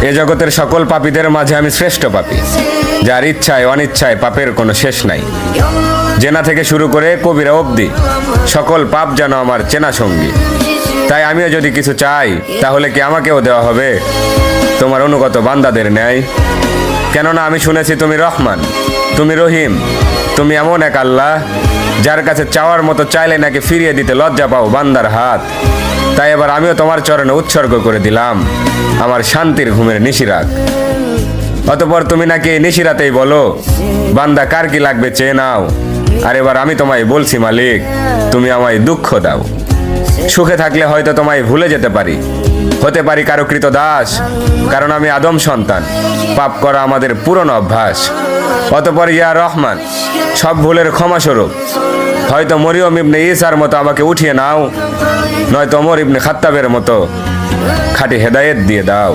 এ জগতের সকল পাপীদের মাঝে আমি শ্রেষ্ঠ পাপী, যার ইচ্ছায় অনিচ্ছায় পাপের কোনো শেষ নাই। জেনা থেকে শুরু করে কবিরা অবধি সকল পাপ যেন আমার চেনা সঙ্গী। তাই আমিও যদি কিছু চাই, তাহলে কি আমাকেও দেওয়া হবে তোমার অনুগত বান্দাদের ন্যায়? কেননা আমি শুনেছি তুমি রহমান, তুমি রহিম, তুমি এমন এক আল্লাহ যার কাছে চাওয়ার মতো চাইলে নাকি ফিরিয়ে দিতে লজ্জা পাও বান্দার হাত। তাই এবার আমিও তোমার চরণে উৎসর্গ করে দিলাম আমার শান্তির ঘুমের নিশিরাত। অতঃপর তুমি নাকি এই নিশিরাতেই বলো, বান্দা কার কি লাগবে চেয়ে নাও। আর এবার আমি তোমায় বলছি মালিক, তুমি আমায় দুঃখ দাও। সুখে থাকলে হয়তো তোমায় ভুলে যেতে পারি, হতে পারি কারো কৃত দাস, কারণ আমি আদম সন্তান, পাপ করা আমাদের পুরনো অভ্যাস। অতঃপর ইয়া রহমান, সব ভুলের ক্ষমাস্বরূপ হয়তো মরিয়ম ইবনে ঈসার মতো আমাকে উঠিয়ে নাও, নয়তো ওমর ইবনে খাত্তাবের মতো খাঁটি হেদায়েত দিয়ে দাও।